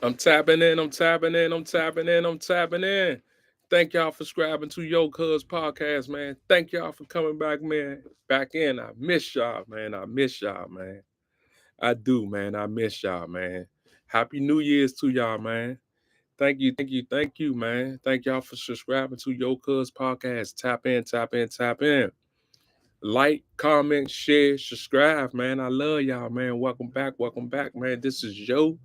I'm tapping in, I'm tapping in, I'm tapping in, I'm tapping in. Thank y'all for subscribing to Yo Cuz podcast, man. Thank y'all for coming back, man. Back in. I miss y'all, man. I miss y'all, man. I do, man. I miss y'all, man. Happy New Year's to y'all, man. Thank you, man. Thank y'all for subscribing to Yo Cuz podcast. Tap in, tap in, tap in. Like, comment, share, subscribe, man. I love y'all, man. Welcome back, man. This is Yo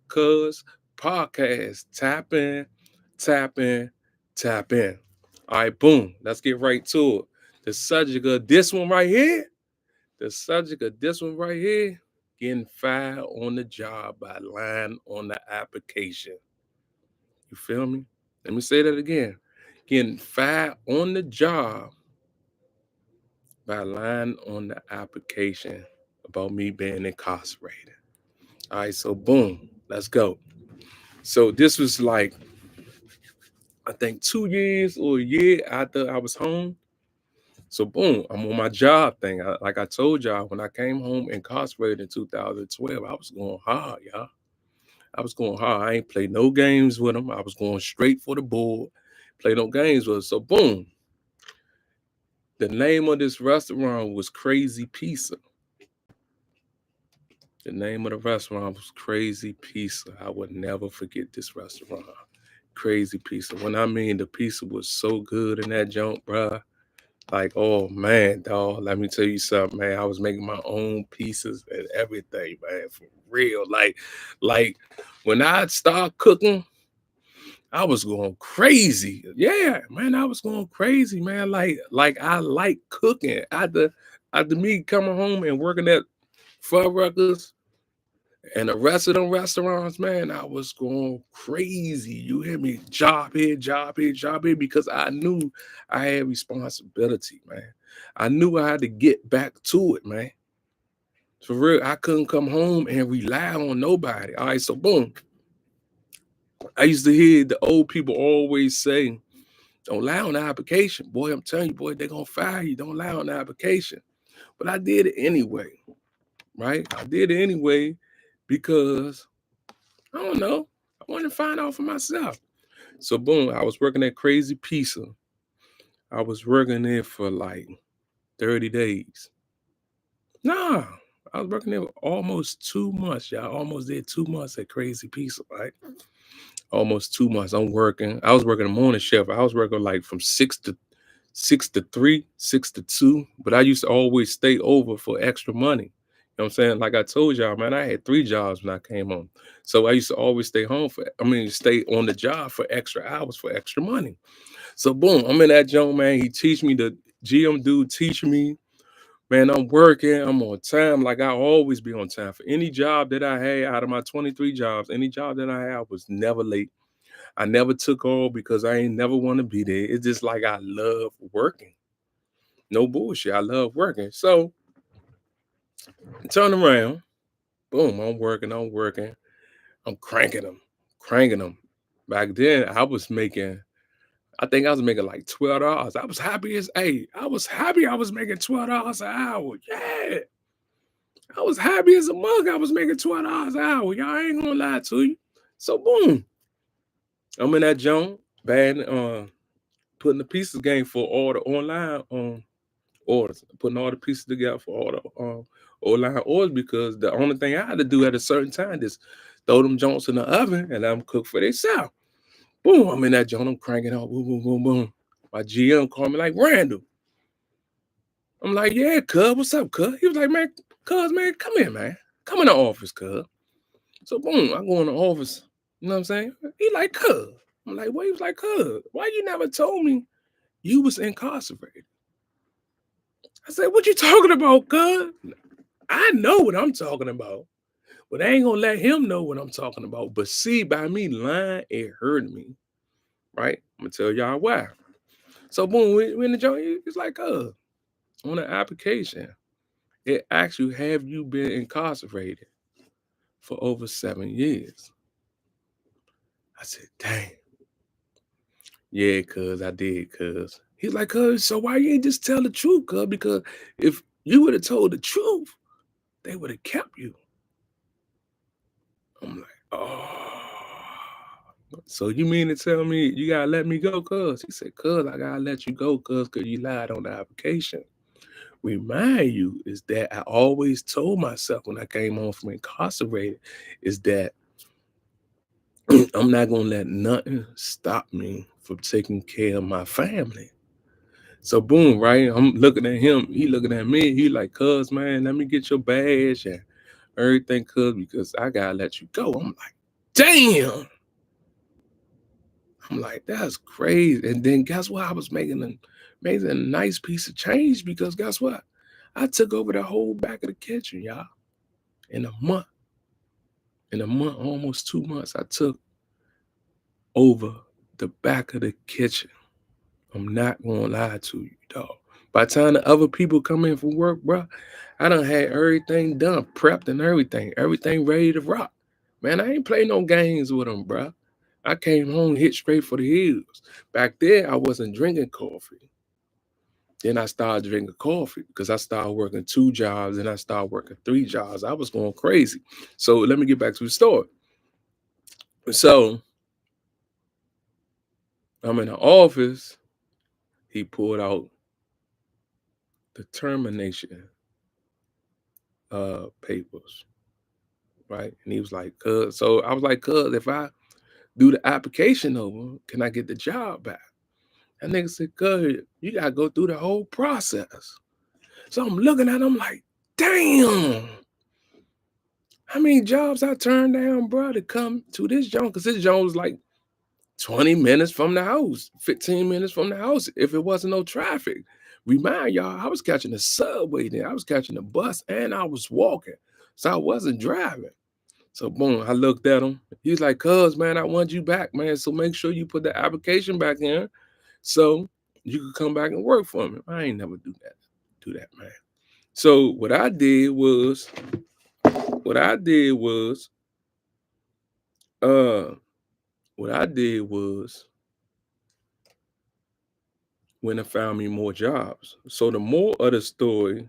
Cuz Podcast. Tap in, tap in, tap in. All right, boom. Let's get right to it. The subject of this one right here, getting fired on the job by lying on the application. You feel me? Let me say that again. Getting fired on the job by lying on the application about me being incarcerated. All right, so boom, let's go. So this was like, I think 2 years or a year after I was home. So boom, I'm on my job thing. Like I told y'all, when I came home incarcerated in 2012, I was going hard, y'all. I was going hard. I ain't played no games with them. I was going straight for the board. Play no games with them. So boom, the name of this restaurant was Crazy Pizza. The name of the restaurant was Crazy Pizza. I would never forget this restaurant. Crazy Pizza. When I mean the pizza was so good in that junk, bruh. Like, oh man, dog. Let me tell you something, man. I was making my own pizzas and everything, man. For real. Like when I start cooking, I was going crazy. Yeah, man. I was going crazy, man. Like I like cooking. After me coming home and working at Fuddruckers and the rest of them restaurants, man, I was going crazy. You hear me? Job here, job here, job here, because I knew I had responsibility, man. I knew I had to get back to it, man. For real, I couldn't come home and rely on nobody. All right, so boom. I used to hear the old people always say, don't lie on the application. Boy, I'm telling you, boy, they're going to fire you. Don't lie on the application. But I did it anyway, right? I did it anyway because I don't know. I wanted to find out for myself. So boom, I was working at Crazy Pizza. I was working there for like 30 days. Nah, I was working there for almost 2 months, y'all. Almost did 2 months at Crazy Pizza, right? Almost 2 months. I'm working. I was working a morning shift. I was working like from six to three, 6 to 2. But I used to always stay over for extra money. You know what I'm saying? Like I told y'all, man, I had 3 jobs when I came home. So I used to always stay home stay on the job for extra hours for extra money. So boom, I'm in that junk, man. He teach me, the GM dude teach me, man, I'm working, I'm on time. Like I always be on time for any job that I had out of my 23 jobs. Any job that I had, I was never late. I never took off because I ain't never want to be there. It's just like I love working. No bullshit. I love working. So turn around. Boom. I'm cranking them. Back then, I think I was making like $12. I was happy as I was happy I was making $12 an hour. Yeah. I was happy as a mug. I was making $12 an hour. Y'all ain't gonna lie to you. So boom. I'm in that joint, bad putting the pieces game for all the online orders, putting all the pieces together for all the online orders because the only thing I had to do at a certain time is throw them joints in the oven and let them cook for themselves. Boom, I'm in that joint, I'm cranking out, boom, boom, boom, boom. My GM called me like, Randall. I'm like, yeah, cuz, what's up, cuz? He was like, man, cuz, man, come here, man. Come in the office, cuz. So boom, I go in the office. You know what I'm saying? He like, cuz. I'm like, what? He was like, cuz, why you never told me you was incarcerated? I said, what you talking about, cuz? I know what I'm talking about, but I ain't gonna let him know what I'm talking about. But see, by me lying, it hurt me, right? I'm gonna tell y'all why. So boom, we in the joint. It's like, on the application, it asks you, have you been incarcerated for over 7 years? I said, dang. Yeah, cuz I did, cuz. He's like, cuz, so why you ain't just tell the truth, cuz? Because if you would have told the truth, they would have kept you. I'm like, oh. So you mean to tell me you gotta let me go, cuz? He said, cuz I gotta let you go, cuz you lied on the application. Remind you is that I always told myself when I came home from incarcerated is that I'm not gonna let nothing stop me from taking care of my family. So boom, right? I'm looking at him, he looking at me, he like, cuz man, let me get your badge and everything, cuz because I gotta let you go. I'm like, damn. I'm like, that's crazy. And then guess what? I was making a nice piece of change because guess what? I took over the whole back of the kitchen, y'all. In a month. In a month, almost 2 months, I took over the back of the kitchen. I'm not gonna lie to you, dog. By the time the other people come in from work, bro, I done had everything done, prepped and everything ready to rock. Man, I ain't play no games with them, bro. I came home, hit straight for the hills. Back then, I wasn't drinking coffee. Then I started drinking coffee because I started working 2 jobs and I started working 3 jobs. I was going crazy. So let me get back to the story. So I'm in the office. He pulled out the termination papers, right? And he was like, cuz. So I was like, cuz, if I do the application over, can I get the job back? That nigga said, cuz, you gotta go through the whole process. So I'm looking at him like, damn. How many jobs I turned down, bro, to come to this joint? Because this joint was like 20 minutes from the house, 15 minutes from the house, if it wasn't no traffic. Remind y'all, I was catching the subway then. I was catching the bus and I was walking. So I wasn't driving. So boom, I looked at him. He's like, cuz, man, I want you back, man. So make sure you put the application back in so you can come back and work for me. I ain't never do that, man. So what I did was, uh, what I did was when I found me more jobs. So the more of the story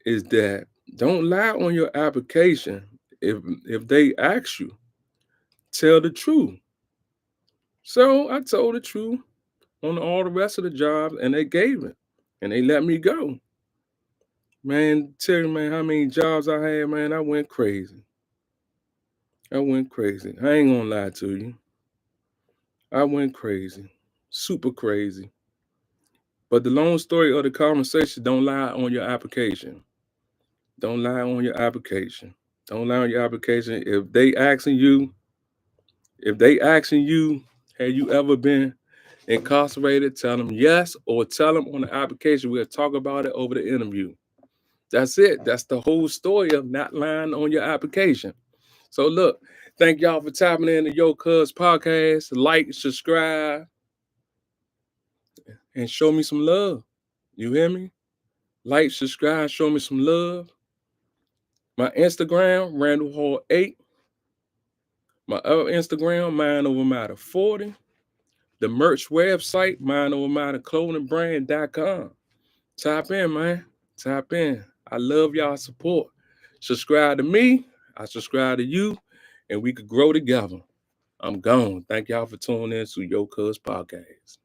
is that don't lie on your application. If they ask you, tell the truth. So I told the truth on all the rest of the jobs, and they gave it, and they let me go. Man, tell you, man, how many jobs I had, man, I went crazy. I went crazy. I ain't gonna lie to you. I went crazy. Super crazy. But the long story of the conversation, don't lie on your application. Don't lie on your application. Don't lie on your application. If they asking you, have you ever been incarcerated? Tell them yes, or tell them on the application. We'll talk about it over the interview. That's it. That's the whole story of not lying on your application. So look, thank y'all for tapping in to Yo Cuz podcast. Like, subscribe, and show me some love. You hear me? Like, subscribe, show me some love. My Instagram, Randall Hall 8. My other Instagram, Mind Over Matter 40. The merch website, mindovermatterclothingbrand.com. Tap in, man. Tap in. I love y'all support. Subscribe to me. I subscribe to you, and we could grow together. I'm gone. Thank y'all for tuning in to Yo Cuz Podcast.